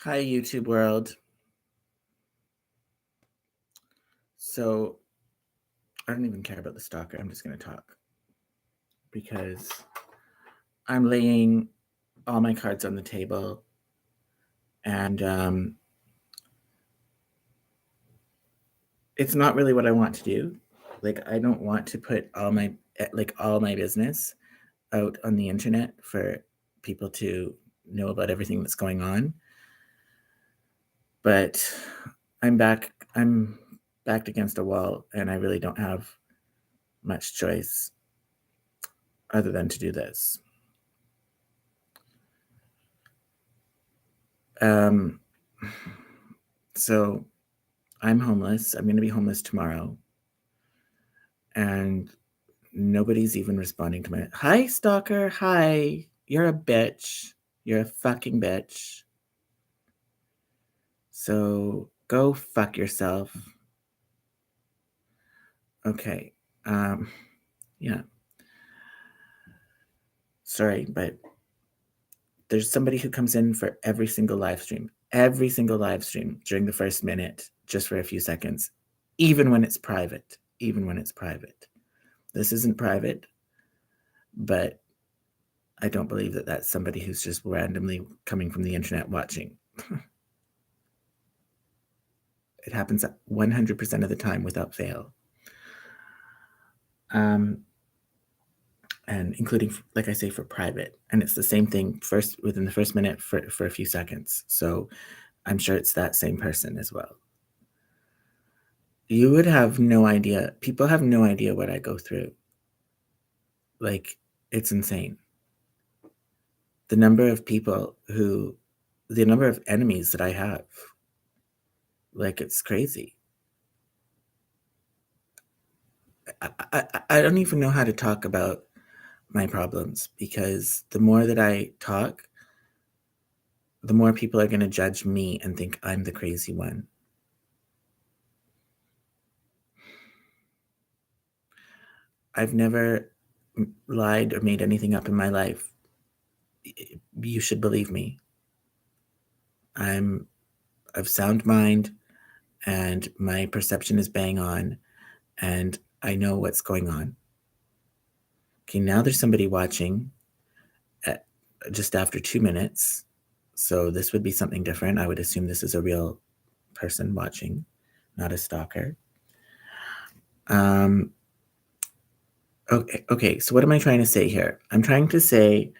Hi, YouTube world. So, I don't even care about the stalker. I'm just going to talk because I'm laying all my cards on the table, and it's not really what I want to do. Like, I don't want to put all my business out on the internet for people to know about everything that's going on. But I'm backed against a wall, and I really don't have much choice other than to do this. So I'm homeless. I'm going to be homeless tomorrow. And nobody's even responding to my, hi, stalker. Hi. You're a bitch. You're a fucking bitch. So go fuck yourself. Okay. Yeah. Sorry, but there's somebody who comes in for every single live stream during the first minute, just for a few seconds, even when it's private. This isn't private, but I don't believe that that's somebody who's just randomly coming from the internet watching. It happens 100% of the time without fail. And including, like I say, for private. And it's the same thing within the first minute for a few seconds. So I'm sure it's that same person as well. You would have no idea. People have no idea what I go through. Like, it's insane. The number of enemies that I have. Like, it's crazy. I don't even know how to talk about my problems, because the more that I talk, the more people are going to judge me and think I'm the crazy one. I've never lied or made anything up in my life. You should believe me. I'm of sound mind, and my perception is bang on, and I know what's going on. Okay, now there's somebody watching at just after 2 minutes. So this would be something different. I would assume this is a real person watching, not a stalker. Okay, so what am I trying to say here? I'm trying to say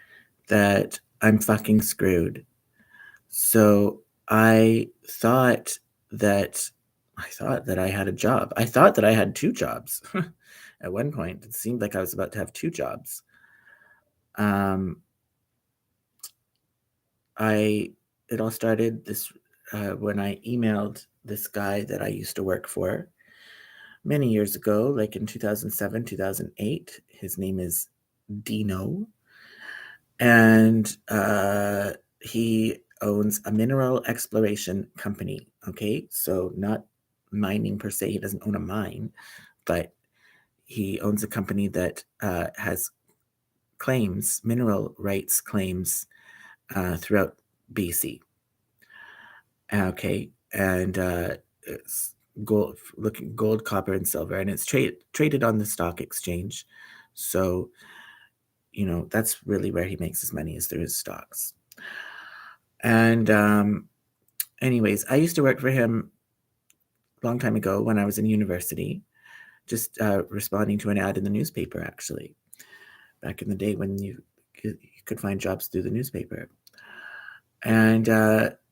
that I'm fucking screwed. So I thought that I had a job. I thought that I had 2 jobs. At one point, it seemed like I was about to have 2 jobs. It all started when I emailed this guy that I used to work for many years ago, like in 2007, 2008. His name is Dino, and he owns a mineral exploration company. Okay, so not mining per se. He doesn't own a mine, but he owns a company that has mineral rights claims throughout BC. Okay, and it's gold, copper, and silver, and it's traded on the stock exchange. So, that's really where he makes his money, is through his stocks. And anyways, I used to work for him a long time ago when I was in university, just responding to an ad in the newspaper, actually, back in the day when you could find jobs through the newspaper. And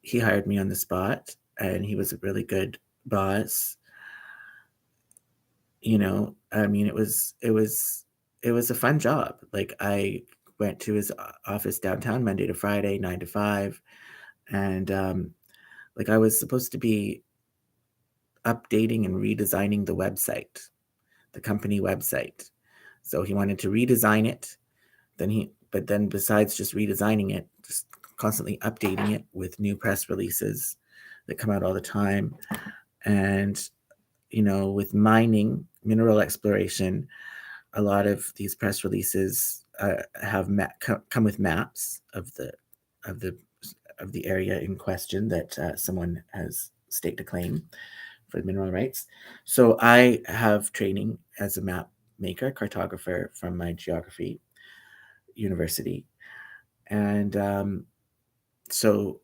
he hired me on the spot, and he was a really good boss. I mean, it was a fun job. Like, I went to his office downtown Monday to Friday, 9 to 5, and like, I was supposed to be updating and redesigning the company website. So he wanted to redesign it. But then besides just redesigning it, just constantly updating it with new press releases that come out all the time. And, with mineral exploration, a lot of these press releases have come with maps of the of the area in question that someone has staked a claim for the mineral rights. So I have training as a map maker, cartographer from my geography university. And so,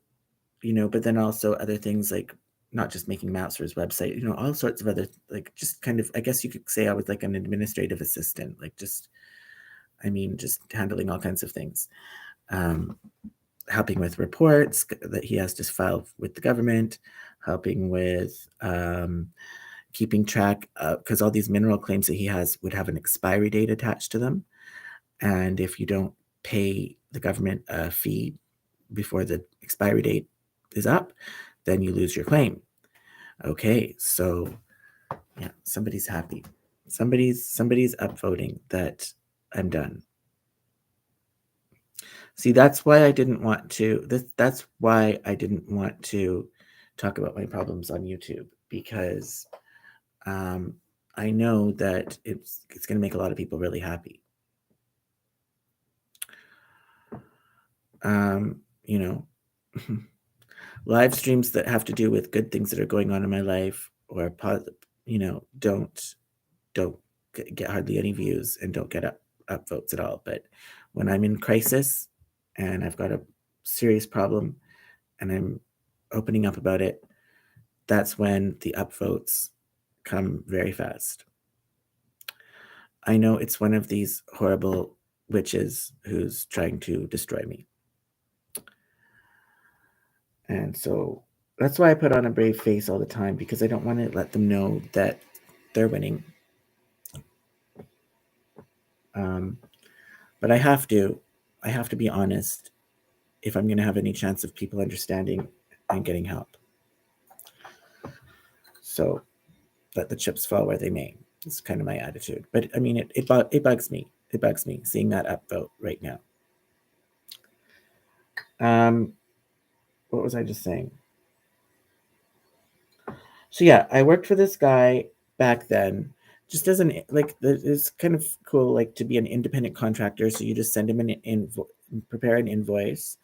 but then also other things like not just making maps for his website, all sorts of other, like, just kind of, I guess you could say I was like an administrative assistant, like just handling all kinds of things. Um, Helping with reports that he has to file with the government, helping with keeping track, because all these mineral claims that he has would have an expiry date attached to them. And if you don't pay the government a fee before the expiry date is up, then you lose your claim. Okay, so yeah, somebody's happy. Somebody's upvoting that I'm done. See, that's why I didn't want to. That's why I didn't want to talk about my problems on YouTube, because I know that it's going to make a lot of people really happy. You know, live streams that have to do with good things that are going on in my life, or don't get hardly any views and don't get up votes at all. But when I'm in crisis and I've got a serious problem and I'm opening up about it, that's when the upvotes come very fast. I know it's one of these horrible witches who's trying to destroy me. And so that's why I put on a brave face all the time, because I don't want to let them know that they're winning. But I have to be honest if I'm going to have any chance of people understanding and getting help. So let the chips fall where they may. It's kind of my attitude. But I mean, it bugs me. It bugs me seeing that upvote right now. What was I just saying? So yeah, I worked for this guy back then. Just doesn't like, it's kind of cool, like, to be an independent contractor. So you just send him prepare an invoice,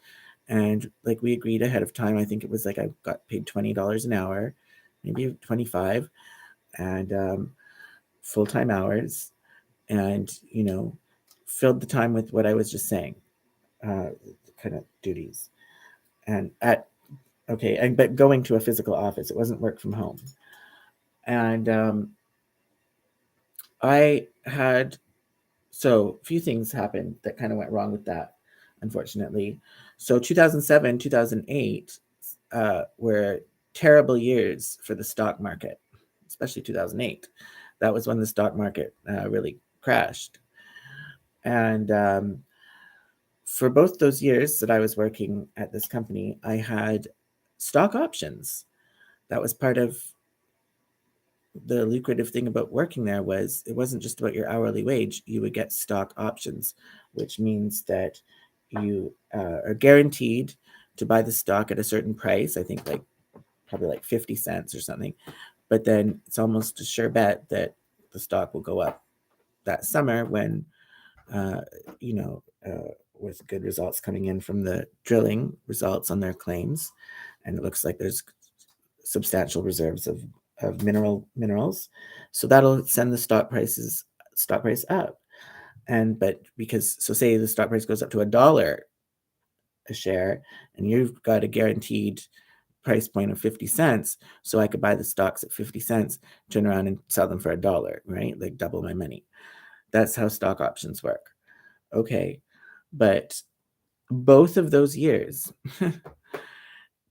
and like we agreed ahead of time. I think it was like I got paid $20 an hour, maybe 25, and full-time hours, and filled the time with what I was just saying, kind of duties, and but going to a physical office. It wasn't work from home, and I had so a few things happened that kind of went wrong with that, unfortunately. So 2007, 2008 were terrible years for the stock market, especially 2008. That was when the stock market really crashed. And for both those years that I was working at this company, I had stock options. That was part of the lucrative thing about working there. Was it wasn't just about your hourly wage. You would get stock options, which means that you are guaranteed to buy the stock at a certain price. I think probably like 50 cents or something. But then it's almost a sure bet that the stock will go up that summer when, uh, with good results coming in from the drilling results on their claims. And it looks like there's substantial reserves of minerals. So that'll send the stock price up. But say the stock price goes up to $1 a share, and you've got a guaranteed price point of 50 cents. So I could buy the stocks at 50 cents, turn around and sell them for $1, right? Like double my money. That's how stock options work. Okay. But both of those years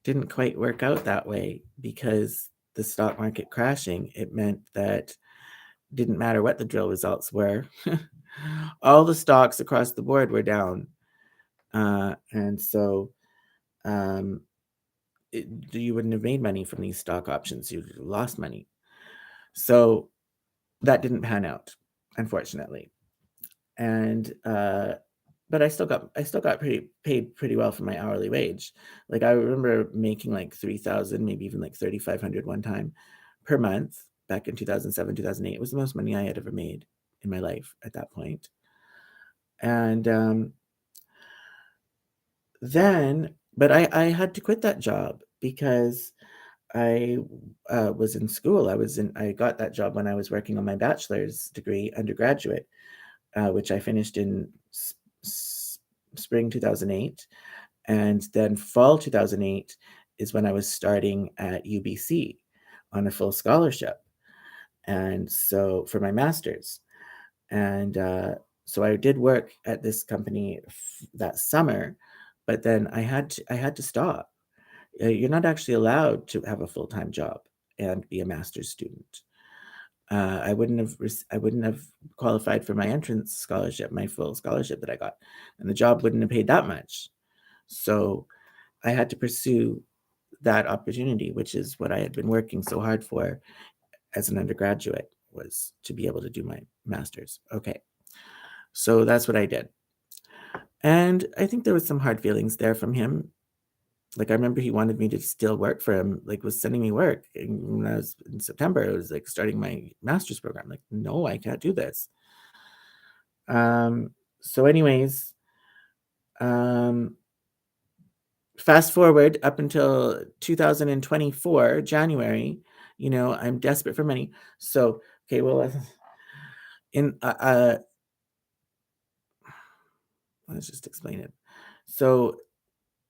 didn't quite work out that way, because the stock market crashing, it meant that didn't matter what the drill results were. All the stocks across the board were down. And so you wouldn't have made money from these stock options. You lost money. So that didn't pan out, unfortunately. And but I still got paid pretty well for my hourly wage. Like, I remember making like 3,000, maybe even like 3,500 one time per month back in 2007, 2008. It was the most money I had ever made in my life at that point. And then But I had to quit that job because I was in school. I got that job when I was working on my bachelor's degree, undergraduate, which I finished in spring 2008. And then fall 2008 is when I was starting at UBC on a full scholarship. And so for my master's. And so I did work at this company that summer, but then I had to stop. You're not actually allowed to have a full-time job and be a master's student. I wouldn't have qualified for my entrance scholarship, my full scholarship that I got, and the job wouldn't have paid that much. So I had to pursue that opportunity, which is what I had been working so hard for as an undergraduate, was to be able to do my master's. Okay, so that's what I did. And I think there was some hard feelings there from him. Like, I remember he wanted me to still work for him, like, was sending me work. And when I was in September, I was like starting my master's program. Like, no, I can't do this. So, anyways, um, fast forward up until 2024, January, I'm desperate for money. So, okay, well, in let's just explain it. So,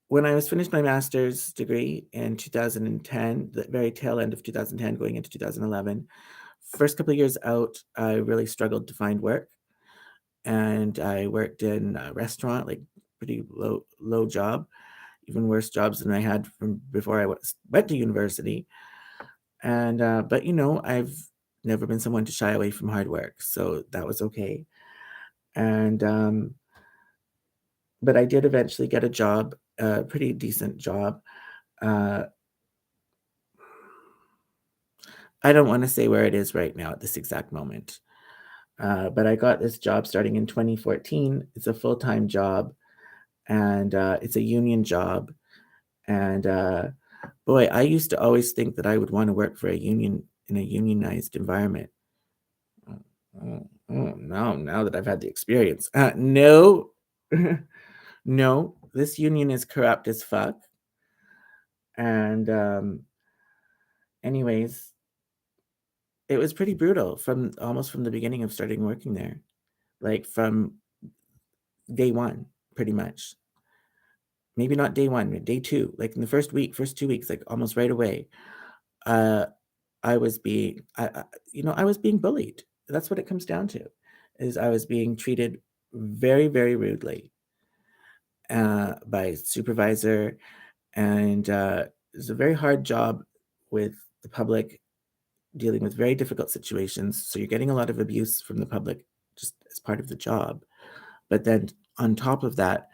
when I was finished my master's degree in 2010, the very tail end of 2010, going into 2011, first couple of years out, I really struggled to find work, and I worked in a restaurant, like pretty low job, even worse jobs than I had from before I went to university. And but I've never been someone to shy away from hard work, so that was okay. And but I did eventually get a job, a pretty decent job. Uh, I don't want to say where it is right now at this exact moment, but I got this job starting in 2014. It's a full-time job, and it's a union job. And boy, I used to always think that I would want to work for a union in a unionized environment. No, now that I've had the experience, no, no, this union is corrupt as fuck. And anyways, it was pretty brutal from almost from the beginning of starting working there, like from day one, pretty much. Maybe not day one, day two, like in the first 2 weeks, like almost right away. Uh, I was being, I was being bullied. That's what it comes down to, is I was being treated very, very rudely by supervisor, and it's a very hard job with the public, dealing with very difficult situations. So you're getting a lot of abuse from the public just as part of the job. But then on top of that,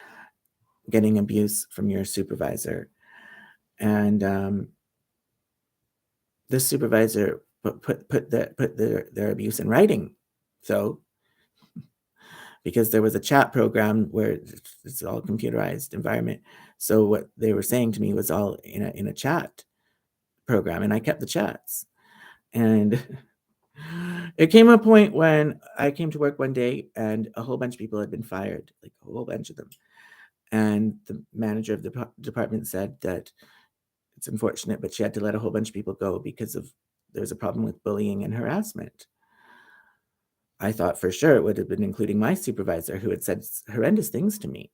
getting abuse from your supervisor. And this supervisor put their abuse in writing. So because there was a chat program where it's all computerized environment, so what they were saying to me was all in a chat program, and I kept the chats. And it came a point when I came to work one day and a whole bunch of people had been fired, like a whole bunch of them. And the manager of the department said that it's unfortunate, but she had to let a whole bunch of people go because of there's a problem with bullying and harassment. I thought for sure it would have been including my supervisor, who had said horrendous things to me.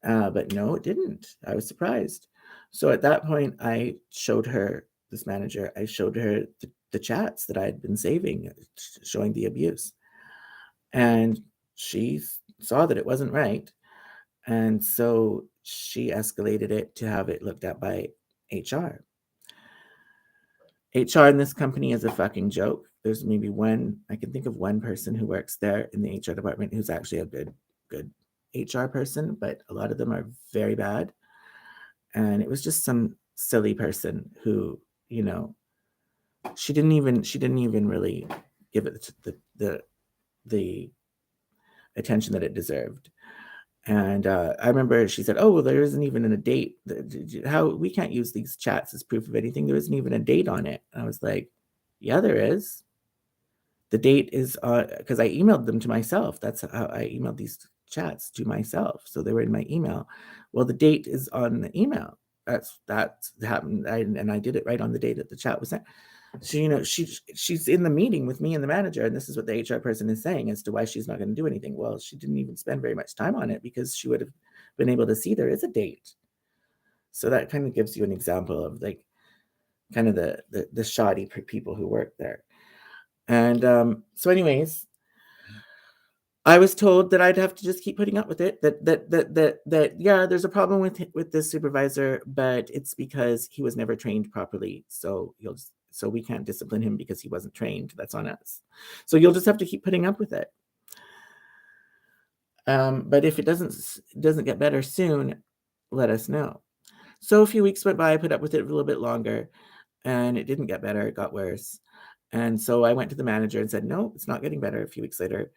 But no, it didn't. I was surprised. So at that point, this manager, I showed her the chats that I had been saving, showing the abuse. And she saw that it wasn't right. And so she escalated it to have it looked at by HR. HR in this company is a fucking joke. There's maybe I can think of one person who works there in the HR department who's actually a good HR person, but a lot of them are very bad. And it was just some silly person who, she didn't even really give it the attention that it deserved. And I remember she said, "Oh, well, there isn't even a date. How we can't use these chats as proof of anything. There isn't even a date on it." And I was like, "Yeah, there is. The date is because I emailed them to myself. That's how I emailed these chats to myself, so they were in my email. Well, the date is on the email. That's happened, and I did it right on the date that the chat was sent. So, she's in the meeting with me and the manager, and this is what the HR person is saying as to why she's not gonna do anything. Well, she didn't even spend very much time on it because she would have been able to see there is a date. So that kind of gives you an example of, like, kind of the shoddy people who work there. And, so anyways, I was told that I'd have to just keep putting up with it, that, yeah, there's a problem with this supervisor, but it's because he was never trained properly, so we can't discipline him because he wasn't trained. That's on us. So you'll just have to keep putting up with it. But if it doesn't get better soon, let us know. So a few weeks went by, I put up with it a little bit longer, and it didn't get better, it got worse. And so I went to the manager and said, "No, it's not getting better," a few weeks later.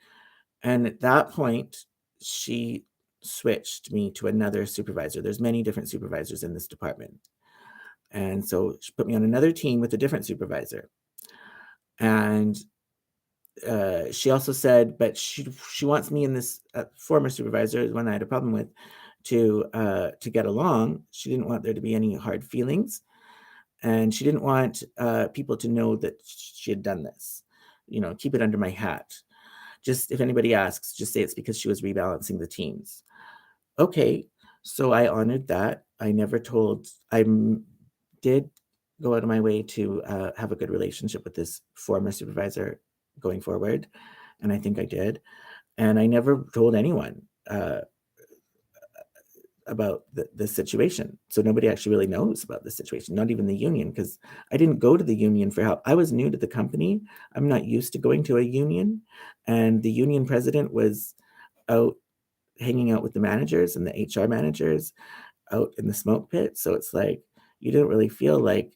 And at that point, she switched me to another supervisor. There's many different supervisors in this department. And so she put me on another team with a different supervisor. And she also said, but she wants me and this former supervisor, the one I had a problem with, to get along. She didn't want there to be any hard feelings. And she didn't want people to know that she had done this. Keep it under my hat. Just if anybody asks, just say it's because she was rebalancing the teams. Okay, so I honored that. I did go out of my way to have a good relationship with this former supervisor going forward, and I think I did. And I never told anyone about the situation. So nobody actually really knows about the situation, not even the union, because I didn't go to the union for help. I was new to the company. I'm not used to going to a union. And the union president was out hanging out with the managers and the HR managers out in the smoke pit. So it's like, you didn't really feel like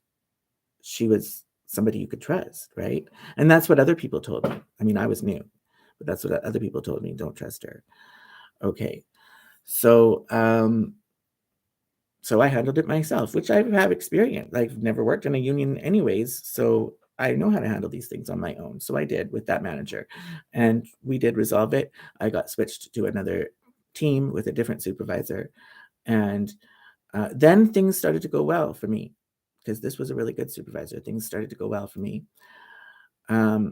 she was somebody you could trust, right? And that's what other people told me. I mean, I was new, but that's what other people told me. Don't trust her. Okay. So, so I handled it myself, which I have experience. I've never worked in a union anyways, so I know how to handle these things on my own. So I did with that manager, and we did resolve it. I got switched to another team with a different supervisor, and then things started to go well for me because this was a really good supervisor. Things started to go well for me. I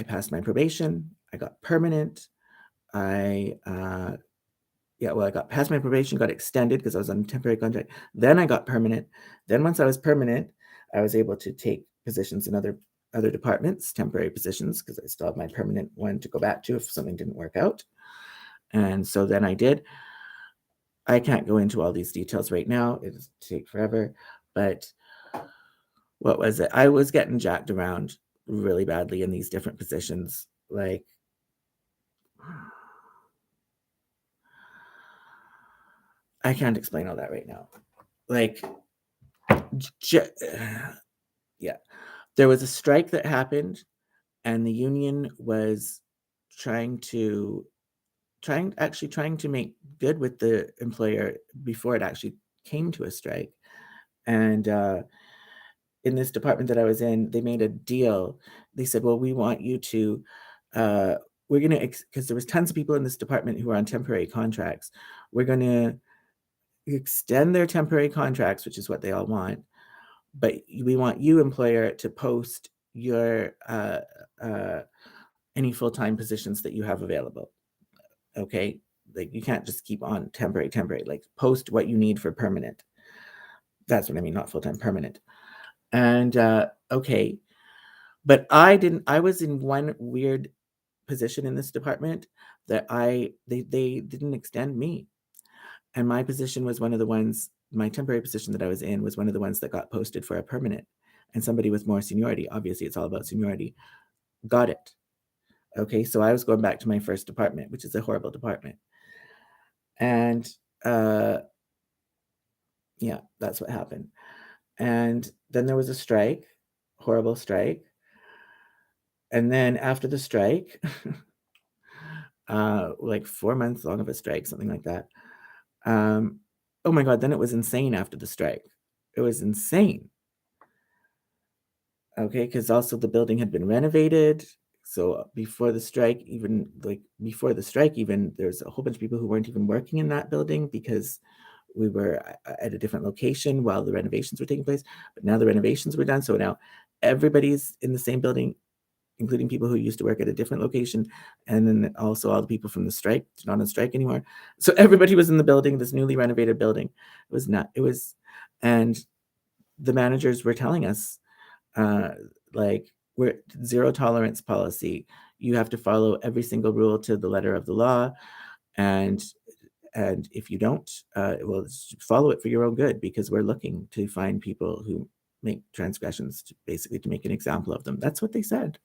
passed my probation. I got permanent. I got past my probation, got extended because I was on a temporary contract. Then I got permanent. Then once I was permanent, I was able to take positions in other departments, temporary positions, because I still have my permanent one to go back to if something didn't work out. And so then I did. I can't go into all these details right now. It'll take forever. But what was it? I was getting jacked around really badly in these different positions. Like, I can't explain all that right now. Like, yeah, there was a strike that happened, and the union was trying to make good with the employer before it actually came to a strike. And in this department that I was in, they made a deal. They said, "Well, we want you to, we're gonna because there was tons of people in this department who were on temporary contracts. We're gonna extend their temporary contracts, which is what they all want, but we want you, employer, to post your any full-time positions that you have available. Okay, like, you can't just keep on temporary. Like, post what you need for permanent. That's what I mean, not full-time, permanent." And okay, but I didn't. I was in one weird position in this department that they didn't extend me, and my position was one of the ones. My temporary position that I was in was one of the ones that got posted for a permanent, and somebody with more seniority, obviously it's all about seniority, got it. Okay, so I was going back to my first department, which is a horrible department. And yeah, that's what happened. And then there was a strike, horrible strike. And then after the strike, like 4 months long of a strike, something like that. Oh my God, then it was insane after the strike. It was insane. Okay, because also the building had been renovated, So before the strike, there's a whole bunch of people who weren't even working in that building because we were at a different location while the renovations were taking place. But now the renovations were done, so now everybody's in the same building, including people who used to work at a different location, and then also all the people from the strike, not on strike anymore. So everybody was in the building, this newly renovated building. And the managers were telling us, like, we're zero tolerance policy. You have to follow every single rule to the letter of the law, and if you don't, well, follow it for your own good, because we're looking to find people who make transgressions, basically to make an example of them. That's what they said.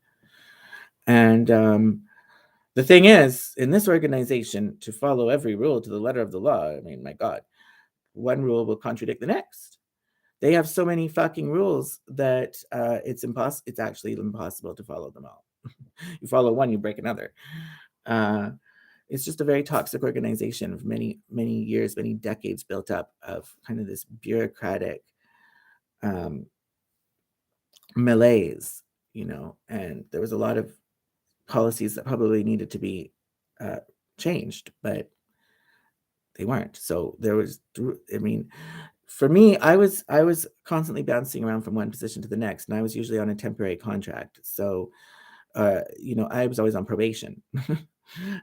And the thing is, in this organization, to follow every rule to the letter of the law, I mean, my God, one rule will contradict the next. They have so many fucking rules that it's actually impossible to follow them all. You follow one, you break another. It's just a very toxic organization of many, many years, many decades built up of kind of this bureaucratic malaise, and there was a lot of policies that probably needed to be changed, but they weren't. So for me, I was constantly bouncing around from one position to the next, and I was usually on a temporary contract. So, I was always on probation.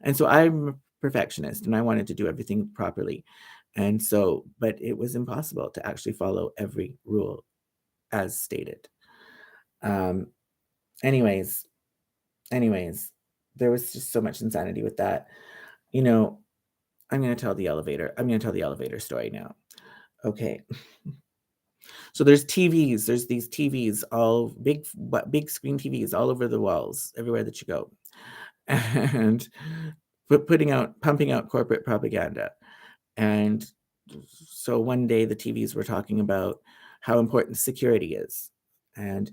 And so I'm a perfectionist, and I wanted to do everything properly. And so, but it was impossible to actually follow every rule as stated. Anyways, there was just so much insanity with that. I'm going to tell the elevator story now. Okay. So there's TVs. There's these TVs, all big screen TVs all over the walls, everywhere that you go, and pumping out corporate propaganda. And so one day the TVs were talking about how important security is, and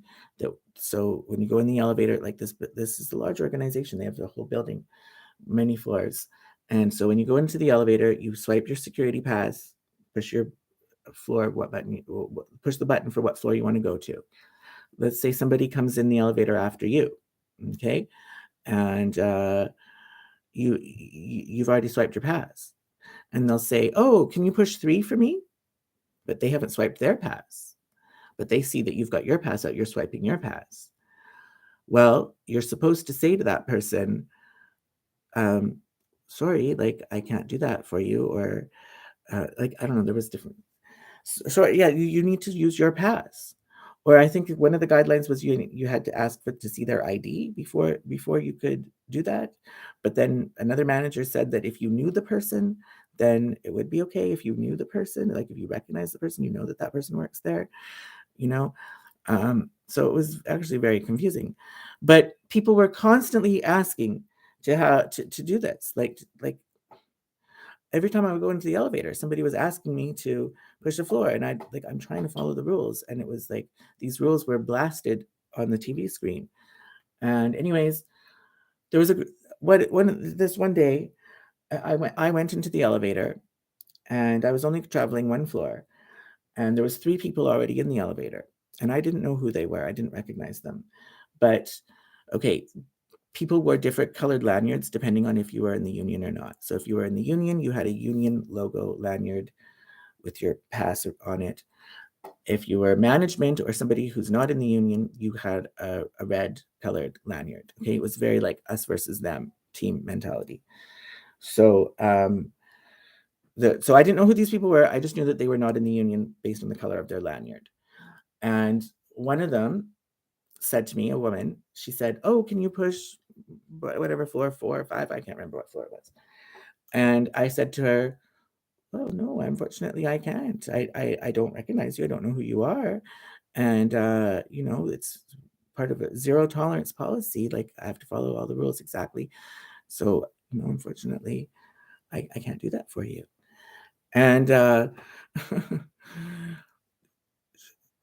so when you go in the elevator, like this is a large organization. They have the whole building, many floors, and so when you go into the elevator, you swipe your security pass, push your floor, push the button for what floor you want to go to. Let's say somebody comes in the elevator after you, okay, and you've already swiped your pass, and they'll say, "Oh, can you push 3 for me?" But they haven't swiped their pass, but they see that you've got your pass out. You're swiping your pass. Well, you're supposed to say to that person, "Sorry, like I can't do that for you," or like I don't know. There was different. So yeah, you need to use your pass. Or I think one of the guidelines was you had to ask to see their ID before you could do that. But then another manager said that if you knew the person, then it would be okay. If you knew the person, like if you recognize the person, you know that person works there, you know. So it was actually very confusing. But people were constantly asking to do this, like every time I would go into the elevator, somebody was asking me to push the floor, and I'm trying to follow the rules, and it was like these rules were blasted on the TV screen. And anyways, there was one day I went into the elevator, and I was only traveling one floor, and there was 3 people already in the elevator, and I didn't know who they were. I didn't recognize them. But okay, people wore different colored lanyards depending on if you were in the union or not. So if you were in the union, you had a union logo lanyard with your pass on it. If you were management or somebody who's not in the union, you had a red colored lanyard. Okay, it was very like us versus them team mentality. So so I didn't know who these people were. I just knew that they were not in the union based on the color of their lanyard. And one of them said to me, a woman, she said, "Oh, can you push whatever floor, 4 or 5?" I can't remember what floor it was. And I said to her, "Oh, no, unfortunately, I can't. I don't recognize you. I don't know who you are. And, it's part of a zero tolerance policy. Like, I have to follow all the rules exactly. So, unfortunately, I can't do that for you." And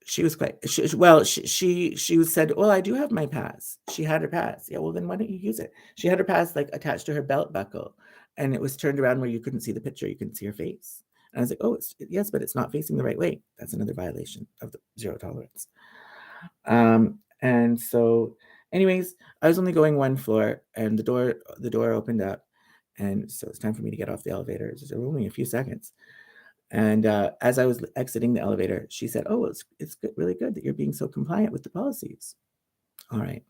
she was quite, she said, "Well, I do have my pass." She had her pass. Yeah, well, then why don't you use it? She had her pass like attached to her belt buckle, and it was turned around where you couldn't see the picture. You couldn't see her face. And I was like, "Oh, yes, but it's not facing the right way. That's another violation of the zero tolerance." And so Anyways, I was only going 1 floor, and the door opened up, and so it's time for me to get off the elevator. It's only a few seconds. And, as I was exiting the elevator, she said, "Oh, it's good, really good that you're being so compliant with the policies." Alright.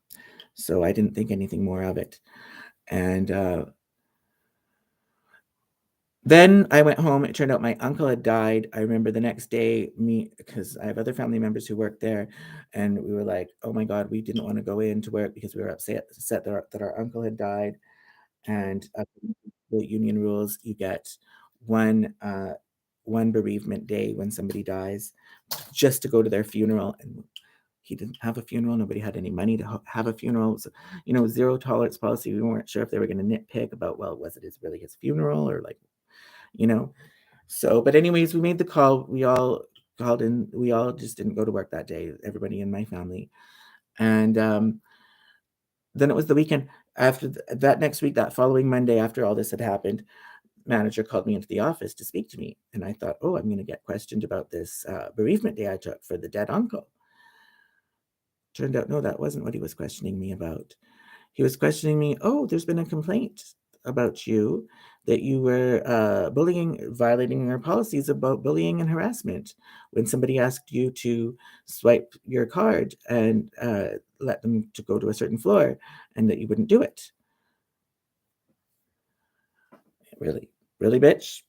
So I didn't think anything more of it. And, then I went home. It turned out my uncle had died. I remember the next day, me because I have other family members who work there, and we were like, "Oh my god," we didn't wanna go in to work because we were upset that our uncle had died, and, the union rules, you get 1, 1 bereavement day when somebody dies, just to go to their funeral, and he didn't have a funeral. Nobody had any money to have a funeral. So, zero tolerance policy. We weren't sure if they were going to nitpick about, well, was it really his funeral or like, you know? So, but anyways, we made the call. We all called in. We all just didn't go to work that day. Everybody in my family, and then it was the weekend after that next week. That following Monday, after all this had happened, manager called me into the office to speak to me, and I thought, oh, I'm going to get questioned about this bereavement day I took for the dead uncle. Turned out, no, that wasn't what he was questioning me about. He was questioning me, "Oh, there's been a complaint about you that you were, violating our policies about bullying and harassment when somebody asked you to swipe your card and, let them to go to a certain floor and that you wouldn't do it." Really? Really, bitch?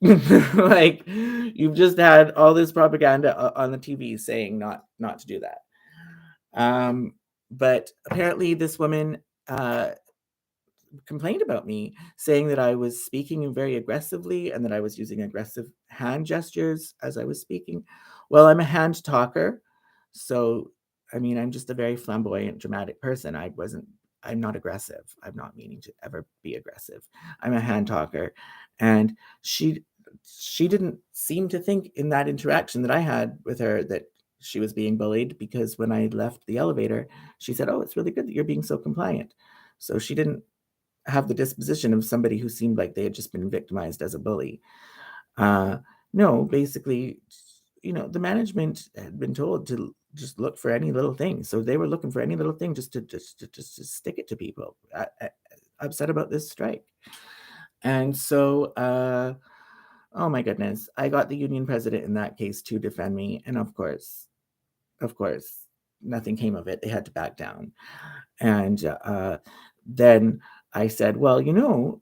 Like, you've just had all this propaganda on the TV saying not to do that. Um, but apparently this woman, complained about me, saying that I was speaking very aggressively and that I was using aggressive hand gestures as I was speaking. Well, I'm a hand talker, so I mean, I'm just a very flamboyant, dramatic person. I'm not aggressive. I'm not meaning to ever be aggressive. I'm a hand talker, and she she didn't seem to think in that interaction that I had with her that she was being bullied because when I left the elevator, she said, "Oh, it's really good that you're being so compliant." So she didn't have the disposition of somebody who seemed like they had just been victimized as a bully. Uh, no, basically, the management had been told to just look for any little thing. So they were looking for any little thing just to stick it to people. Upset about this strike. And so, oh my goodness, I got the union president in that case to defend me. And of course, nothing came of it. They had to back down. And then I said, well,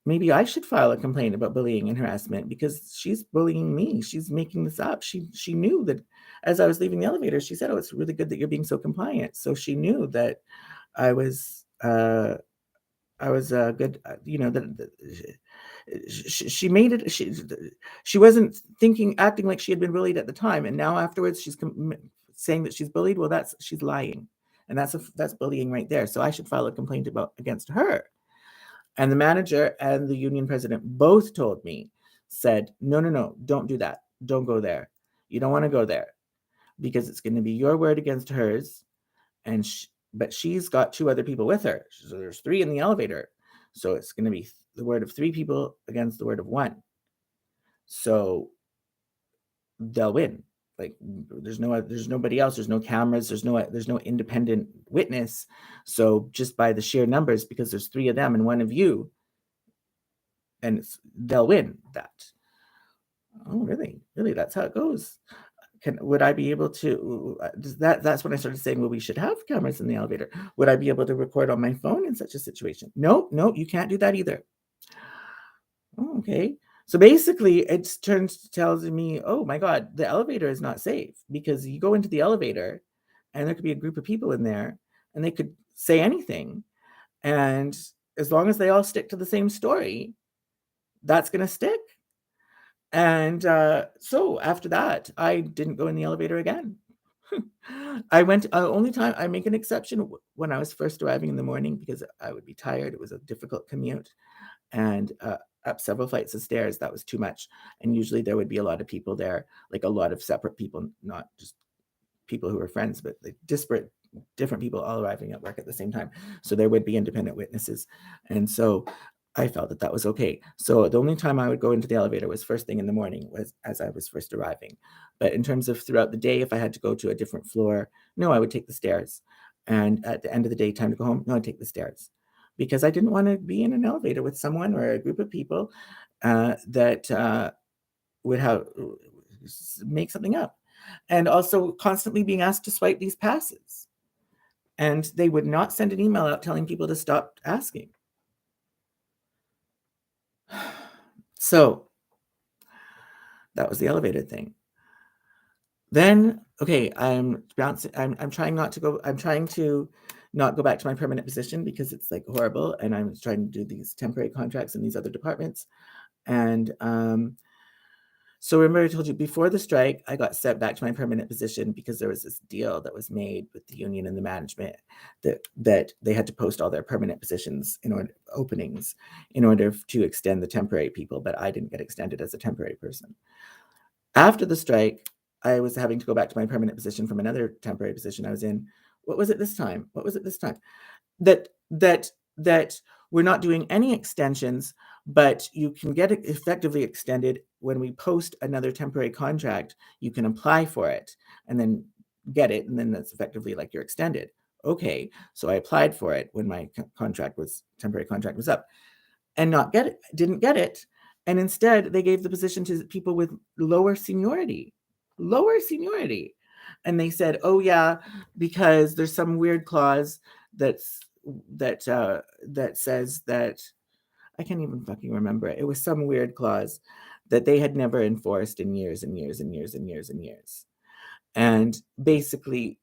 maybe I should file a complaint about bullying and harassment because she's bullying me. She's making this up. She knew that as I was leaving the elevator, she said, "Oh, it's really good that you're being so compliant." So she knew that I was good. That she made it. She wasn't acting like she had been bullied at the time, and now afterwards she's saying that she's bullied. Well, she's lying, and that's bullying right there. So I should file a complaint against her. And the manager and the union president both said, no, no, no, don't do that. Don't go there. You don't want to go there because it's going to be your word against hers. But she's got 2 other people with her. So there's 3 in the elevator. So it's going to be the word of 3 people against the word of 1. So they'll win. Like there's nobody else. There's no cameras. There's no independent witness. So just by the sheer numbers, because there's 3 of them and 1 of you, and they'll win that. Oh, really? Really? That's how it goes. Would I be able to? That's when I started saying, well, we should have cameras in the elevator. Would I be able to record on my phone in such a situation? No, no, you can't do that either. Oh, okay. So basically, it tells me, oh my God, the elevator is not safe because you go into the elevator and there could be a group of people in there and they could say anything. And as long as they all stick to the same story, that's going to stick. And so after that, I didn't go in the elevator again. I went only time I make an exception when I was first arriving in the morning because I would be tired. It was a difficult commute, and up several flights of stairs, that was too much. And usually there would be a lot of people there, like a lot of separate people, not just people who were friends, but like disparate, different people all arriving at work at the same time. So there would be independent witnesses. And so I felt that that was okay. So the only time I would go into the elevator was first thing in the morning, was as I was first arriving. But in terms of throughout the day, if I had to go to a different floor, no, I would take the stairs. And at the end of the day, time to go home. No, I take the stairs because I didn't want to be in an elevator with someone or a group of people that would have make something up, and also constantly being asked to swipe these passes. And they would not send an email out telling people to stop asking. So that was the elevator thing. Then, okay, I'm bouncing. I'm trying not to go. I'm trying to not go back to my permanent position because it's like horrible, and I'm trying to do these temporary contracts in these other departments. And so remember, I told you before the strike, I got sent back to my permanent position because there was this deal that was made with the union and the management that they had to post all their permanent positions in order openings in order to extend the temporary people, but I didn't get extended as a temporary person. After the strike, I was having to go back to my permanent position from another temporary position I was in. What was it this time? What was it this time? That we're not doing any extensions, but you can get it effectively extended when we post another temporary contract. You can apply for it and then get it, and then that's effectively like you're extended. Okay, so I applied for it when my temporary contract was up, and didn't get it, and instead they gave the position to people with lower seniority, and they said, "Oh yeah, because there's some weird clause that's that says that." I can't even fucking remember it. It was some weird clause that they had never enforced in years and years and years and years and years. And basically,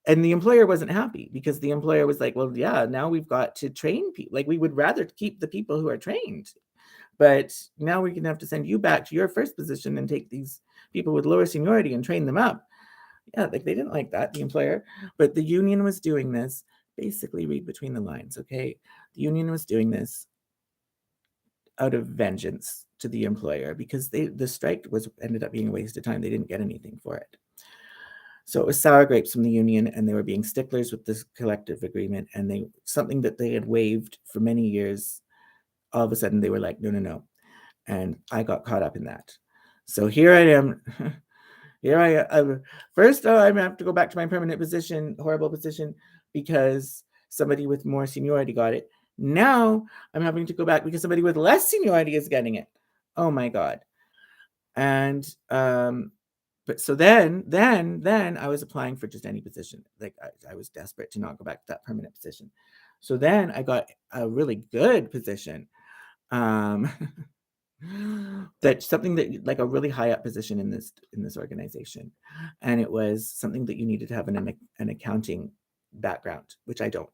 and the employer wasn't happy because the employer was like, well, yeah, now we've got to train people. Like, we would rather keep the people who are trained, but now we're going to have to send you back to your first position and take these people with lower seniority and train them up. Yeah, like they didn't like that, the employer, but the union was doing this. Basically, read between the lines, okay? The union was doing this out of vengeance to the employer because the strike ended up being a waste of time. They didn't get anything for it. So it was sour grapes from the union, and they were being sticklers with this collective agreement, and something that they had waived for many years. All of a sudden, they were like, no, no, no, and I got caught up in that. So here I am. Here I first, I have to go back to my permanent position, horrible position, because somebody with more seniority got it. Now I'm having to go back because somebody with less seniority is getting it. Oh my God. And but so then I was applying for just any position. Like I was desperate to not go back to that permanent position. So then I got a really good position. Um that's something that, like, a really high up position in this organization, and it was something that you needed to have an accounting background, which I don't.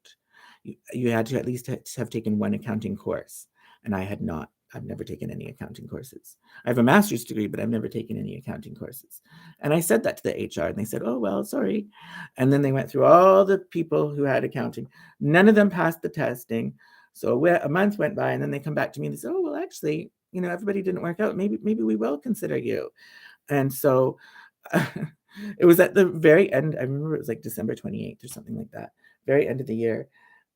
You had to at least have taken one accounting course, and I had not. I've never taken any accounting courses. I have a master's degree, but I've never taken any accounting courses. And I said that to the HR, and they said, "Oh, well, sorry." And then they went through all the people who had accounting. None of them passed the testing. So a month went by, and then they come back to me and they said, "Oh, well, actually, everybody didn't work out. Maybe we will consider you." And so it was at the very end. I remember it was like December 28th or something like that, very end of the year.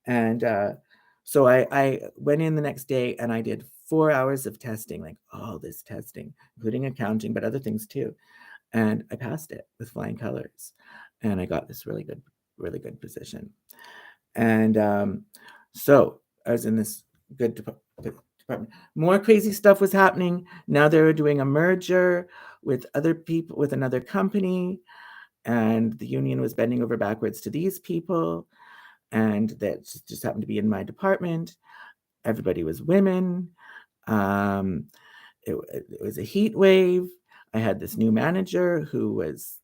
And so I went in the next day and I did 4 hours of testing, like all this testing, including accounting, but other things too. And I passed it with flying colors. And I got this really good position. And so I was in this good department. More crazy stuff was happening. Now they were doing a merger with other people, with another company, and the union was bending over backwards to these people. And that just happened to be in my department. Everybody was women. Um, it was a heat wave. I had this new manager who was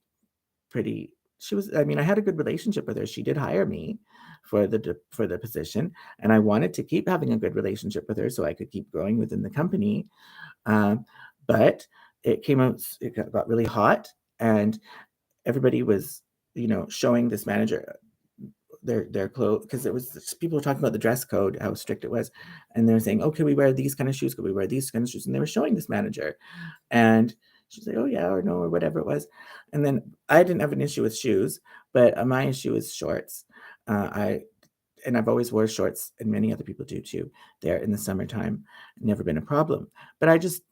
I mean, I had a good relationship with her. She did hire me for the position, and I wanted to keep having a good relationship with her so I could keep growing within the company. But it got really hot, and everybody was, showing this manager their clothes, because it was people were talking about the dress code, how strict it was, and they were saying, "Oh, can we wear these kind of shoes? Could we wear these kind of shoes?" And they were showing this manager, and she's like, "Oh yeah," or no, or whatever it was. And then I didn't have an issue with shoes, but my issue is shorts. I've always wore shorts, and many other people do too. There in the summertime, never been a problem. But I just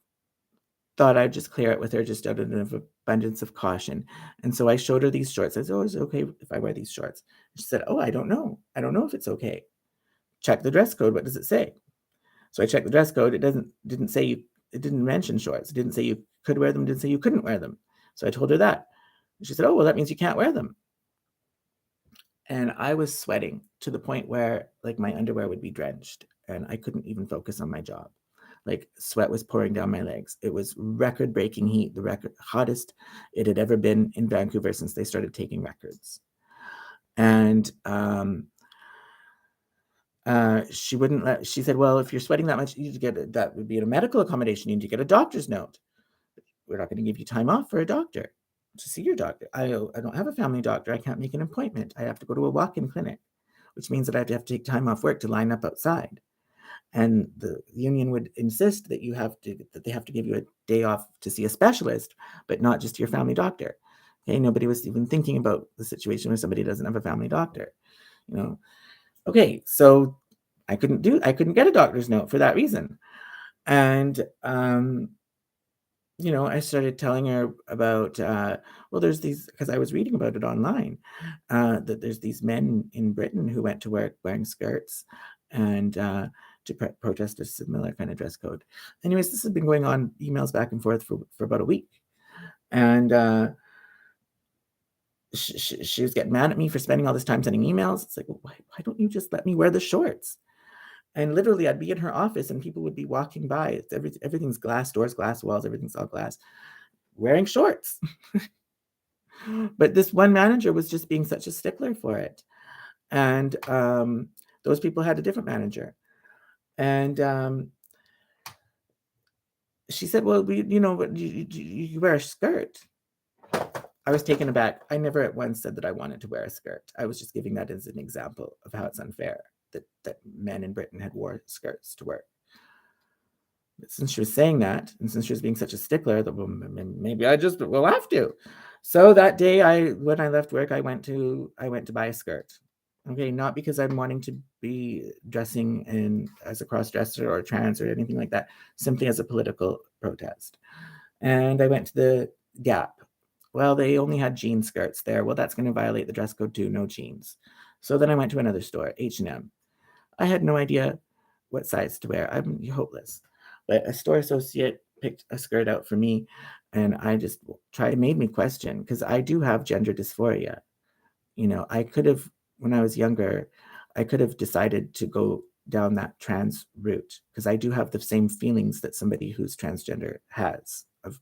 thought I'd just clear it with her just out of an abundance of caution. And so I showed her these shorts. I said, "Oh, is it okay if I wear these shorts?" She said, "Oh, I don't know. I don't know if it's okay. Check the dress code. What does it say?" So I checked the dress code. Didn't say it didn't mention shorts. It didn't say you could wear them, didn't say you couldn't wear them. So I told her that. She said, "Oh, well, that means you can't wear them." And I was sweating to the point where like my underwear would be drenched and I couldn't even focus on my job. Like sweat was pouring down my legs. It was record-breaking heat, the record hottest it had ever been in Vancouver since they started taking records. And she wouldn't let. She said, "Well, if you're sweating that much, you need to get that would be a medical accommodation. You need to get a doctor's note. We're not going to give you time off for a doctor to see your doctor. I don't have a family doctor. I can't make an appointment. I have to go to a walk-in clinic, which means that I have to take time off work to line up outside." And the union would insist that they have to give you a day off to see a specialist, but not just your family doctor. Okay, nobody was even thinking about the situation where somebody doesn't have a family doctor. You know, okay, so I couldn't get a doctor's note for that reason. And I started telling her about well, there's these because I was reading about it online, that there's these men in Britain who went to work wearing skirts and to protest a similar kind of dress code. Anyways, this has been going on, emails back and forth for about a week, and she was getting mad at me for spending all this time sending emails. It's like, well, why don't you just let me wear the shorts? And literally, I'd be in her office, and people would be walking by. Everything's glass doors, glass walls, everything's all glass, wearing shorts. But this one manager was just being such a stickler for it. And those people had a different manager. And she said, "Well, you wear a skirt." I was taken aback. I never at once said that I wanted to wear a skirt. I was just giving that as an example of how it's unfair that men in Britain had wore skirts to work. But since she was saying that, and since she was being such a stickler, that well, maybe I just will have to. So that day, when I left work, I went to buy a skirt. Okay, not because I'm wanting to be dressing as a cross dresser or trans or anything like that, simply as a political protest. And I went to the Gap. Well, they only had jean skirts there. Well, that's going to violate the dress code too. No jeans. So then I went to another store, H&M. I had no idea what size to wear. I'm hopeless. But a store associate picked a skirt out for me, and I just made me question because I do have gender dysphoria. I could have, when I was younger, I could have decided to go down that trans route because I do have the same feelings that somebody who's transgender has of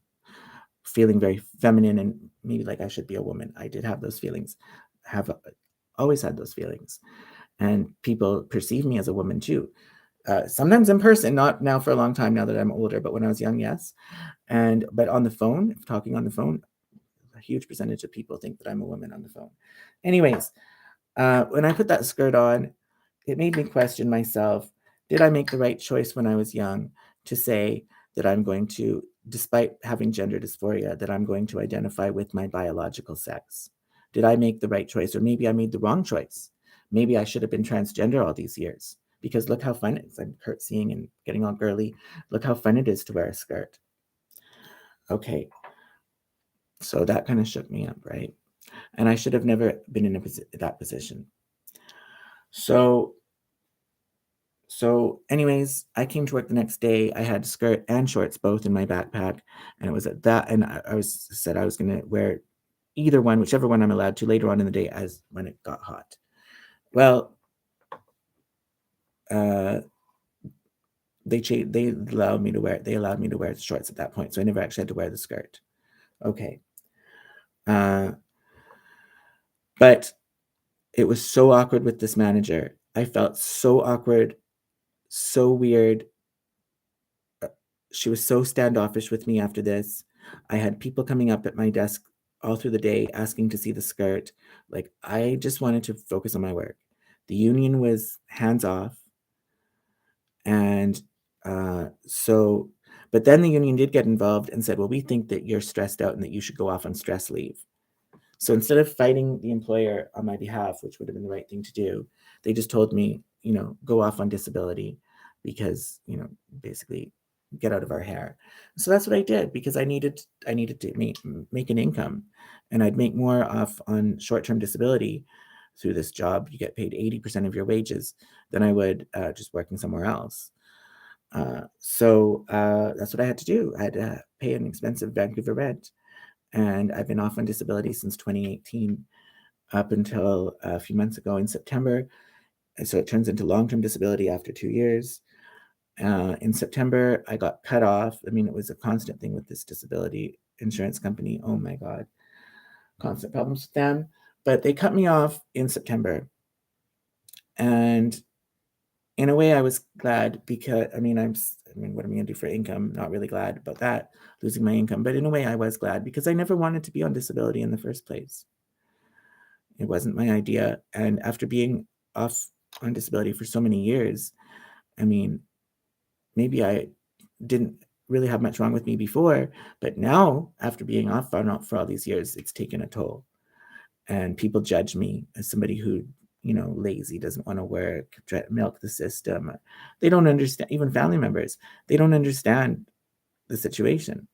feeling very feminine and maybe like I should be a woman. I did have those feelings, have always had those feelings. And people perceive me as a woman too. Sometimes in person, not now for a long time now that I'm older, but when I was young, yes. But on the phone, talking on the phone, a huge percentage of people think that I'm a woman on the phone. Anyways, when I put that skirt on, it made me question myself. Did I make the right choice when I was young to say that I'm going to, despite having gender dysphoria, that I'm going to identify with my biological sex? Did I make the right choice? Or maybe I made the wrong choice. Maybe I should have been transgender all these years because look how fun it is. I'm curtsying and getting all girly. Look how fun it is to wear a skirt. Okay. So that kind of shook me up, right? And I should have never been in that position. So anyways, I came to work the next day. I had skirt and shorts both in my backpack, and it was at that. And I was going to wear either one, whichever one I'm allowed to later on in the day, as when it got hot. Well, they allowed me to wear shorts at that point, so I never actually had to wear the skirt. Okay, but it was so awkward with this manager. I felt so awkward, so weird. She was so standoffish with me after this. I had people coming up at my desk all through the day asking to see the skirt. Like, I just wanted to focus on my work. The union was hands off. And but then the union did get involved and said, well, we think that you're stressed out and that you should go off on stress leave. So instead of fighting the employer on my behalf, which would have been the right thing to do, they just told me, go off on disability because, basically get out of our hair. So that's what I did because I needed to make an income, and I'd make more off on short-term disability through this job. You get paid 80% of your wages than I would just working somewhere else. So that's what I had to do. I had to pay an expensive Vancouver rent, and I've been off on disability since 2018 up until a few months ago in September. And so it turns into long-term disability after 2 years. In September, I got cut off. I mean, it was a constant thing with this disability insurance company. Oh my God, constant problems with them. But they cut me off in September. And in a way, I was glad because, what am I going to do for income? Not really glad about that, losing my income. But in a way, I was glad because I never wanted to be on disability in the first place. It wasn't my idea. And after being off on disability for so many years, I mean, maybe I didn't really have much wrong with me before, but now after being off for all these years, it's taken a toll. And people judge me as somebody who, lazy, doesn't want to work, milk the system. They don't understand, even family members, they don't understand the situation.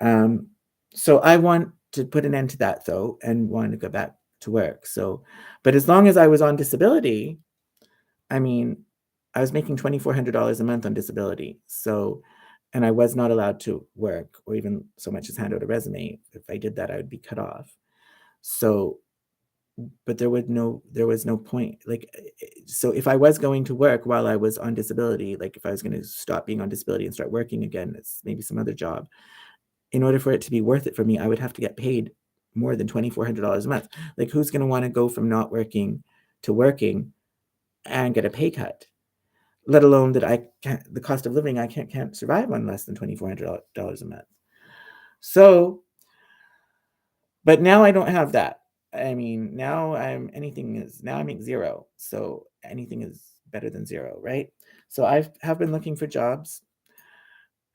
So I want to put an end to that though, and want to go back to work. But as long as I was on disability, I mean, I was making $2,400 a month on disability. And I was not allowed to work or even so much as hand out a resume. If I did that, I would be cut off. But there was no point. So if I was going to work while I was on disability, like if I was going to stop being on disability and start working again, it's maybe some other job. In order for it to be worth it for me, I would have to get paid more than $2,400 a month. Like, who's going to want to go from not working to working and get a pay cut? Let alone that the cost of living, I can't survive on less than $2,400 a month. So, but now I don't have that. I mean, now I make zero. So anything is better than zero, right? So I have been looking for jobs,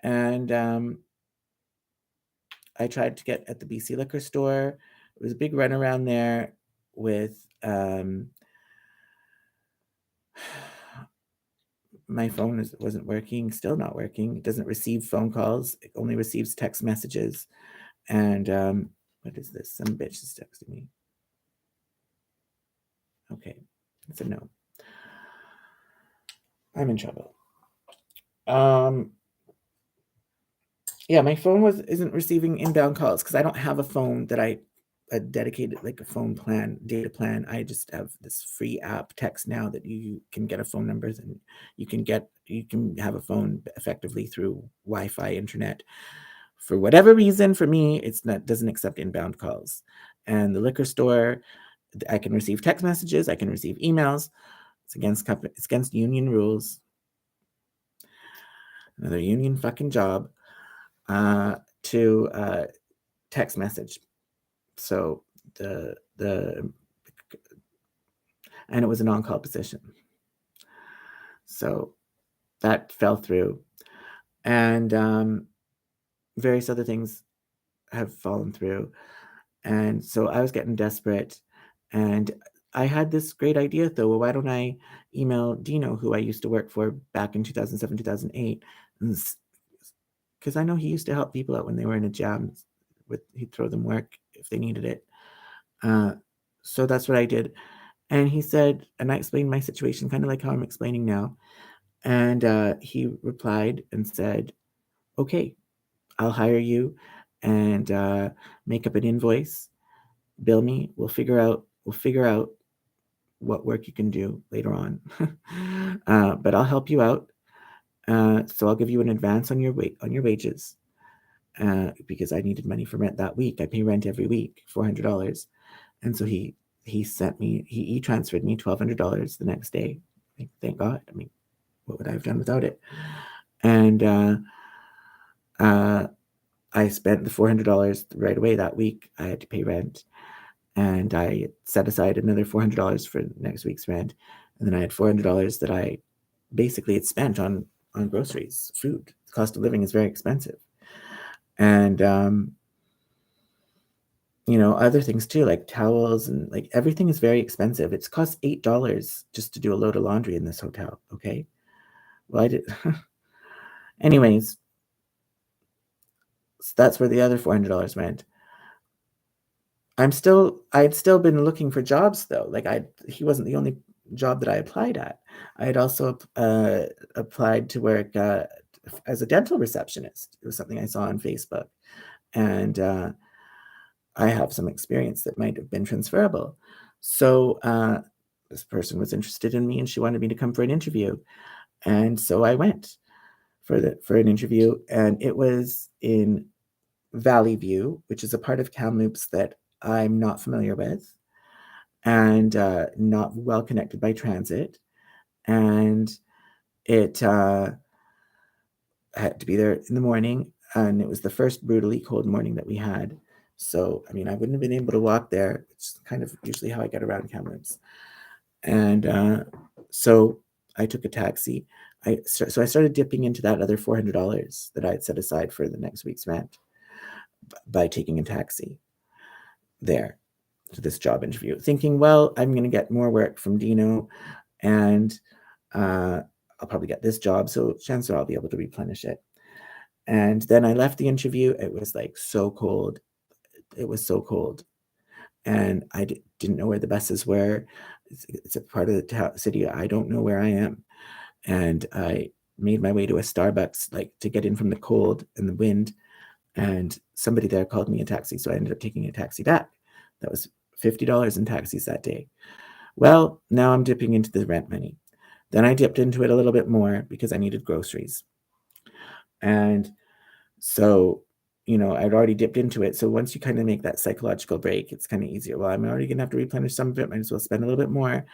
and I tried to get at the BC liquor store. It was a big run around there with my phone wasn't working, still not working. It doesn't receive phone calls. It only receives text messages. And what is this? Some bitch is texting me. Okay, it's a no. I'm in trouble. Yeah, my phone isn't receiving inbound calls because I don't have a phone that a dedicated, like a phone plan, data plan. I just have this free app, Text Now, that you can get a phone numbers, and you can have a phone effectively through Wi-Fi internet. For whatever reason, for me, doesn't accept inbound calls. And the liquor store, I can receive text messages, I can receive emails. It's against union rules. Another union fucking job to text message. So and it was an on-call position. So that fell through. And various other things have fallen through. And so I was getting desperate. And I had this great idea, though. Well, why don't I email Dino, who I used to work for back in 2007, 2008? Because I know he used to help people out when they were in a jam. He'd throw them work if they needed it. So that's what I did. And he said, and I explained my situation kind of like how I'm explaining now. And he replied and said, okay, I'll hire you and make up an invoice, bill me. We'll figure out what work you can do later on. But I'll help you out. So I'll give you an advance on your wages because I needed money for rent that week. I pay rent every week, $400. And so he transferred me $1,200 the next day. Thank God. I mean, what would I have done without it? And I spent the $400 right away that week. I had to pay rent, and I set aside another $400 for next week's rent. And then I had $400 that I basically had spent on groceries, food. The cost of living is very expensive. And other things too, like towels, and like everything is very expensive. It's cost $8 just to do a load of laundry in this hotel. Okay. Well, I did. Anyways, so that's where the other $400 went. I'd still been looking for jobs though. Like he wasn't the only job that I applied at. I had also applied to work as a dental receptionist. It was something I saw on Facebook, and I have some experience that might have been transferable. So this person was interested in me, and she wanted me to come for an interview, and so I went for an interview, and it was in Valley View, which is a part of Kamloops that I'm not familiar with, and not well connected by transit. And it had to be there in the morning, and it was the first brutally cold morning that we had. So, I mean, I wouldn't have been able to walk there. It's kind of usually how I get around Kamloops. And so I took a taxi. So I started dipping into that other $400 that I had set aside for the next week's rent by taking a taxi there to this job interview, thinking, well, I'm going to get more work from Dino, and I'll probably get this job, so chances are I'll be able to replenish it. And then I left the interview. It was like so cold. It was so cold. And I didn't know where the buses were. It's a part of the city. I don't know where I am. And I made my way to a Starbucks, like to get in from the cold and the wind. And somebody there called me a taxi. So I ended up taking a taxi back. That was $50 in taxis that day. Well, now I'm dipping into the rent money. Then I dipped into it a little bit more because I needed groceries. And so, I'd already dipped into it. So once you kind of make that psychological break, it's kind of easier. Well, I'm already going to have to replenish some of it. Might as well spend a little bit more.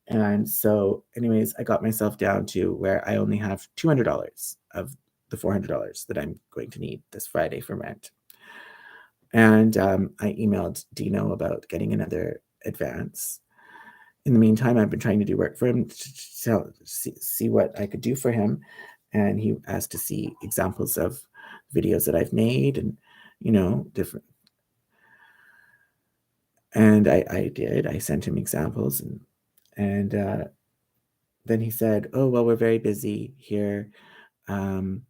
And so, anyways, I got myself down to where I only have $200 of the $400 that I'm going to need this Friday for rent. And I emailed Dino about getting another advance. In the meantime, I've been trying to do work for him to see what I could do for him. And he asked to see examples of videos that I've made and, different. And I did. I sent him examples, and then he said, "Oh, well, we're very busy here. Um,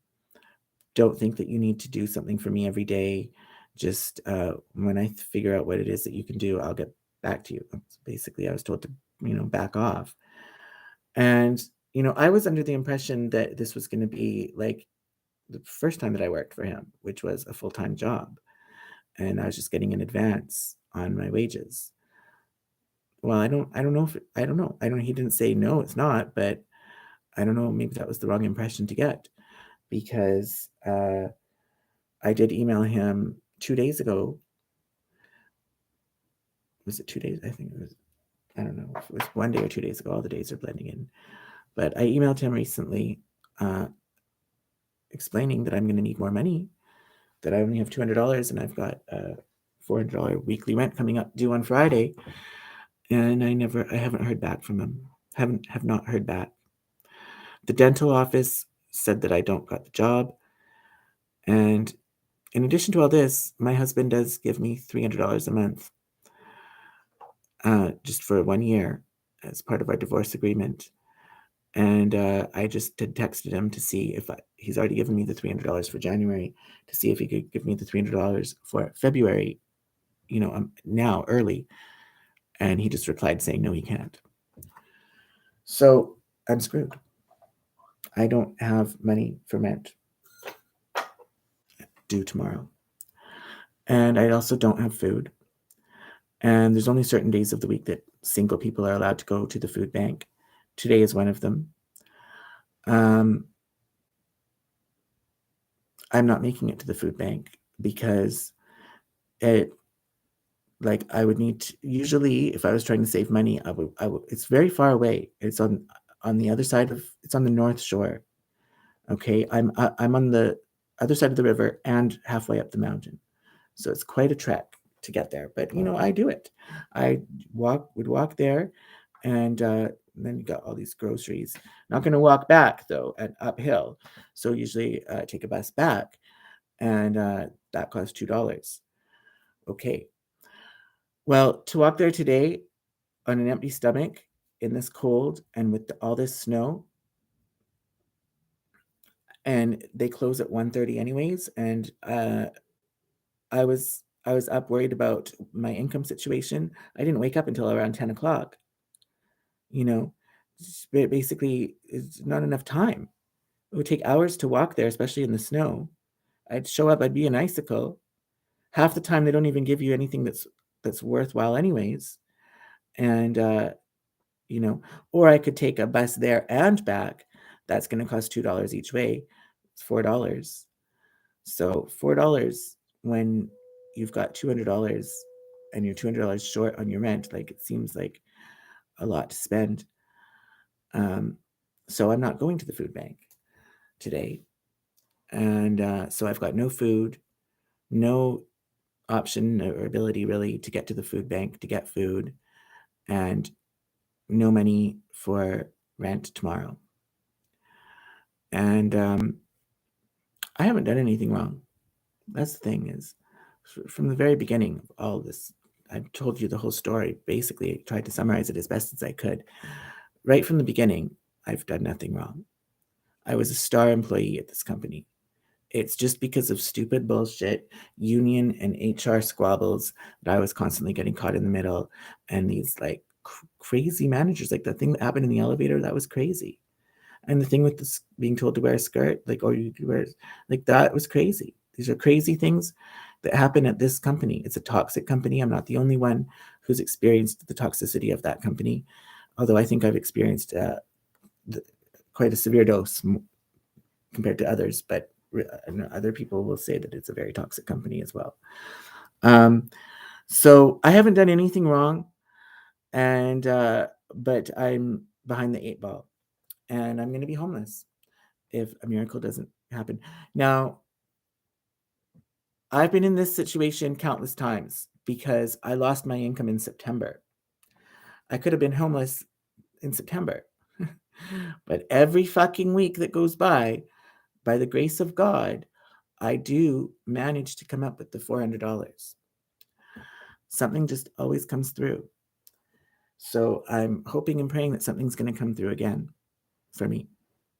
don't think that you need to do something for me every day. Just when I figure out what it is that you can do, I'll get back to you." Basically, I was told to, back off. And, I was under the impression that this was going to be like the first time that I worked for him, which was a full-time job. And I was just getting an advance on my wages. Well, I don't know if I don't know. I don't He didn't say no, it's not, but I don't know, maybe that was the wrong impression to get, because I did email him 2 days ago. Was it 2 days? I think it was, I don't know if it was 1 day or 2 days ago. All the days are blending in. But I emailed him recently, uh, explaining that I'm going to need more money, that I only have $200 and I've got a $400 weekly rent coming up due on Friday. And I haven't heard back from him. Have not heard back. The dental office said that I don't got the job. And in addition to all this, my husband does give me $300 a month, just for 1 year as part of our divorce agreement. And I just had texted him to see if he's already given me the $300 for January, to see if he could give me the $300 for February, now early. And he just replied saying, no, he can't. So I'm screwed. I don't have money for rent due tomorrow. And I also don't have food. And there's only certain days of the week that single people are allowed to go to the food bank. Today is one of them. I'm not making it to the food bank because I would need to, usually if I was trying to save money, I would, it's very far away. It's on the other side it's on the North Shore. Okay. I'm on the other side of the river and halfway up the mountain. So it's quite a trek to get there, but I do it. I would walk there, and then you got all these groceries. Not going to walk back though, and uphill. So usually take a bus back, and that costs $2. Okay. Well, to walk there today on an empty stomach in this cold and with all this snow, and they close at 1:30 anyways, and, I was up worried about my income situation. I didn't wake up until around 10 o'clock. You know? Basically, it's not enough time. It would take hours to walk there, especially in the snow. I'd show up, I'd be an icicle. Half the time, they don't even give you anything that's worthwhile anyways, and, you know, or I could take a bus there and back. That's gonna cost $2 each way. It's $4. So, $4 when you've got $200 and you're $200 short on your rent, like, it seems like a lot to spend. Um, so I'm not going to the food bank today, and, so I've got no food, no option or ability really to get to the food bank to get food, and no money for rent tomorrow. And, I haven't done anything wrong. That's the thing is, from the very beginning of all this, I've told you the whole story, basically, I tried to summarize it as best as I could. Right from the beginning, I've done nothing wrong. I was a star employee at this company. It's just because of stupid bullshit, union and HR squabbles that I was constantly getting caught in the middle, and these, like, crazy managers, like, the thing that happened in the elevator, that was crazy. And the thing with this being told to wear a skirt, like, "Oh, you wear," like, that was crazy. These are crazy things that happen at this company. It's a toxic company. I'm not the only one who's experienced the toxicity of that company, although I think I've experienced, the quite a severe dose compared to others, but other people will say that it's a very toxic company as well. Um, so I haven't done anything wrong, and but I'm behind the eight ball, and I'm going to be homeless if a miracle doesn't happen. Now, I've been in this situation countless times because I lost my income in September. I could have been homeless in September. But every fucking week that goes by the grace of God, I do manage to come up with the $400. Something just always comes through. So I'm hoping and praying that something's going to come through again for me.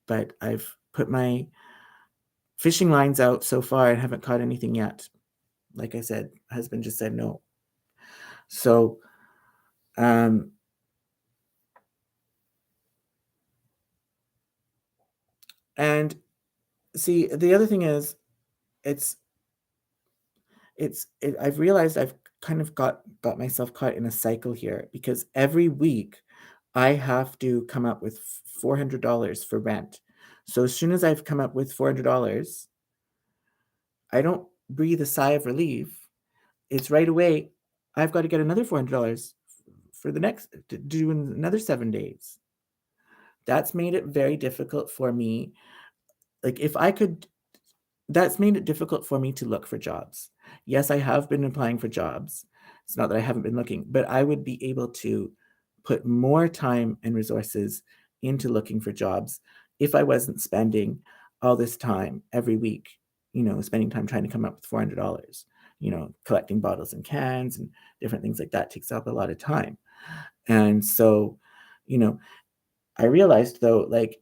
But I've put my fishing lines out so far and haven't caught anything yet. Like I said, husband just said no. So, um, and see, the other thing is, it's I've realized I've kind of got myself caught in a cycle here because every week I have to come up with $400 for rent. So as soon as I've come up with $400, I don't breathe a sigh of relief. It's right away. I've got to get another $400 for the next to do in another 7 days. That's made it very difficult for me. Like if I could That's made it difficult for me to look for jobs. Yes, I have been applying for jobs. It's not that I haven't been looking, but I would be able to put more time and resources into looking for jobs if I wasn't spending all this time every week, spending time trying to come up with $400, collecting bottles and cans and different things like that takes up a lot of time. And so, you know, I realized though, like,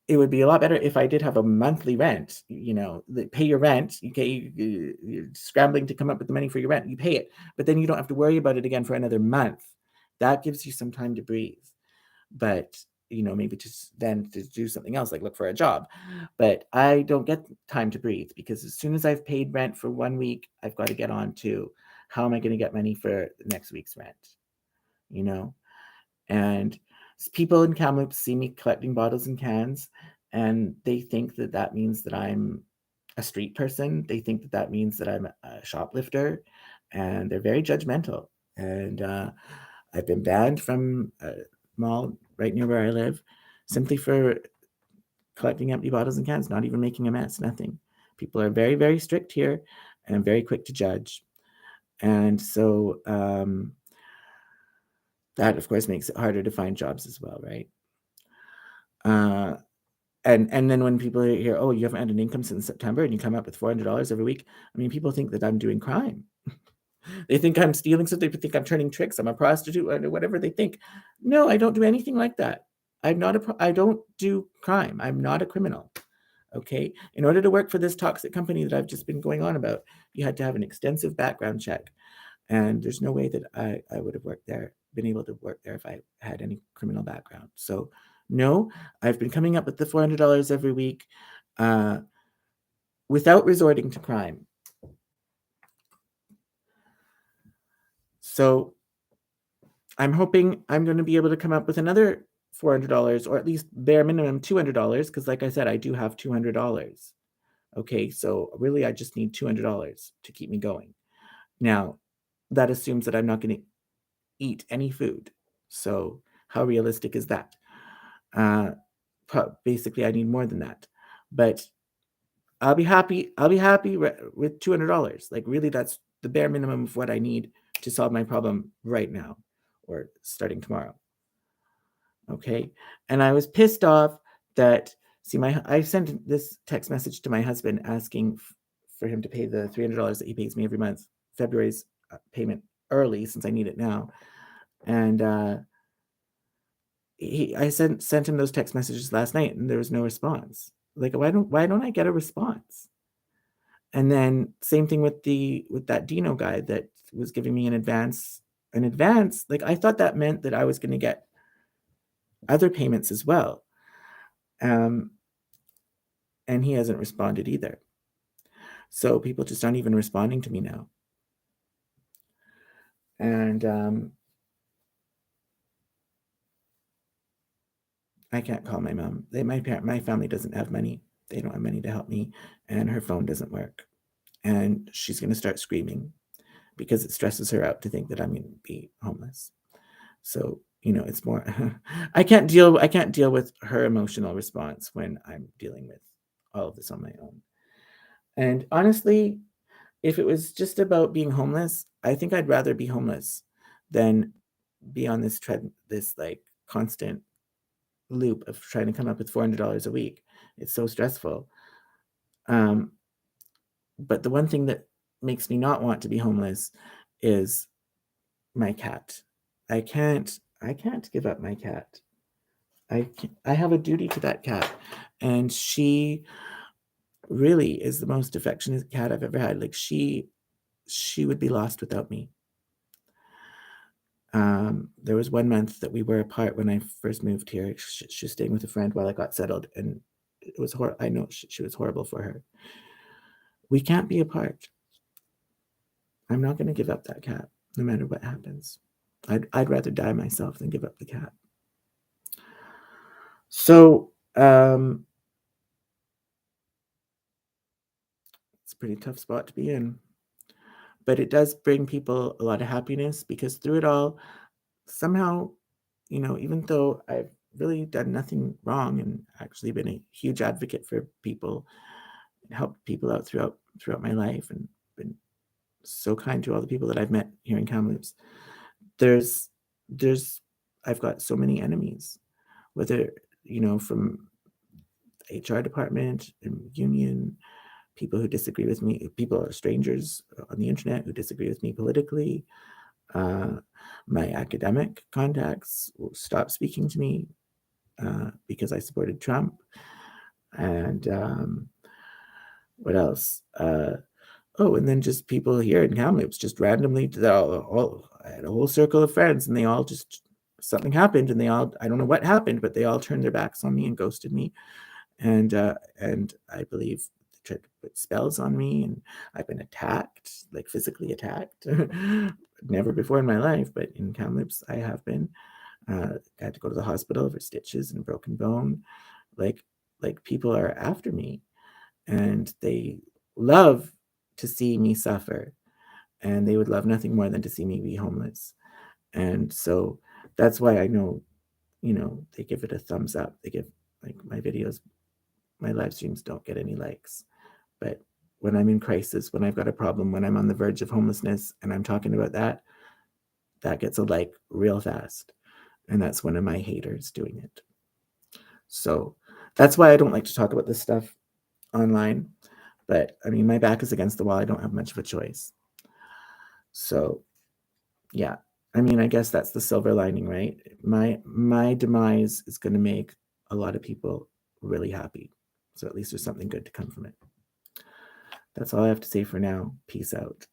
it would be a lot better if I did have a monthly rent, pay your rent, you're scrambling to come up with the money for your rent, you pay it, but then you don't have to worry about it again for another month. That gives you some time to breathe. But, maybe just then to do something else, like look for a job. But I don't get time to breathe because as soon as I've paid rent for 1 week, I've got to get on to how am I going to get money for next week's rent, you know? And people in Kamloops see me collecting bottles and cans, and they think that that means that I'm a street person. They think that that means that I'm a shoplifter, and they're very judgmental. And I've been banned from a mall right near where I live simply for collecting empty bottles and cans, not even making a mess, nothing. People are very, very strict here, and I'm very quick to judge. And so, that, of course, makes it harder to find jobs as well, right? Uh, and then when people hear, "Oh, you haven't had an income since September and you come up with $400 every week," I mean, people think that I'm doing crime. They think I'm stealing something, they think I'm turning tricks, I'm a prostitute, or whatever they think. No, I don't do anything like that. I don't do crime. I'm not a criminal, okay? In order to work for this toxic company that I've just been going on about, you had to have an extensive background check. And there's no way that I would have worked there, been able to work there if I had any criminal background. So, no, I've been coming up with the $400 every week uh, without resorting to crime. So, I'm hoping I'm going to be able to come up with another $400 or at least bare minimum $200 because, like I said, I do have $200. Okay, so really I just need $200 to keep me going. Now, that assumes that I'm not going to eat any food. So, how realistic is that? Uh, Basically, I need more than that. But I'll be happy. I'll be happy with $200. Like, really, that's the bare minimum of what I need to solve my problem right now or starting tomorrow. Okay. And I was pissed off that, see, I sent this text message to my husband asking for him to pay the $300 that he pays me every month, February's payment early since I need it now. And I sent him those text messages last night and there was no response. Like, why don't I get a response? And then same thing with that Dino guy that was giving me an advance. Like, I thought that meant that I was going to get other payments as well. And he hasn't responded either. So people just aren't even responding to me now. And I can't call my mom. My family doesn't have money. They don't have money to help me, and her phone doesn't work. And she's going to start screaming because it stresses her out to think that I'm going to be homeless. So, it's more I can't deal with her emotional response when I'm dealing with all of this on my own. And honestly, if it was just about being homeless, I think I'd rather be homeless than be on this like constant loop of trying to come up with $400 a week. It's so stressful. But the one thing that makes me not want to be homeless is my cat. I can't give up my cat. I have a duty to that cat, and she really is the most affectionate cat I've ever had. Like, she would be lost without me. There was 1 month that we were apart when I first moved here. She was staying with a friend while I got settled, and it was I know she was horrible for her. We can't be apart. I'm not going to give up that cat, no matter what happens. I'd rather die myself than give up the cat. So, it's a pretty tough spot to be in. But it does bring people a lot of happiness because through it all, somehow, even though I've really done nothing wrong and actually been a huge advocate for people and helped people out throughout my life and been so kind to all the people that I've met here in Kamloops, there's I've got so many enemies, whether, from the HR department and union, people who disagree with me, people are strangers on the internet who disagree with me politically. My academic contacts will stop speaking to me because I supported Trump. And what else? And then just people here in Kamloops, just randomly, I had a whole circle of friends, and they all just, something happened, and I don't know what happened, but they all turned their backs on me and ghosted me. And I believe they tried to put spells on me, and I've been attacked, like physically attacked. Never before in my life, but in Kamloops, I have been. I had to go to the hospital for stitches and broken bone. Like people are after me, and they love to see me suffer, and they would love nothing more than to see me be homeless. And so that's why I know, they give it a thumbs up. They give, like, my videos, my live streams don't get any likes. But when I'm in crisis, when I've got a problem, when I'm on the verge of homelessness and I'm talking about that gets a like real fast. And that's one of my haters doing it. So that's why I don't like to talk about this stuff online. But I mean, my back is against the wall. I don't have much of a choice. So yeah, I mean, I guess that's the silver lining, right? My demise is going to make a lot of people really happy. So at least there's something good to come from it. That's all I have to say for now. Peace out.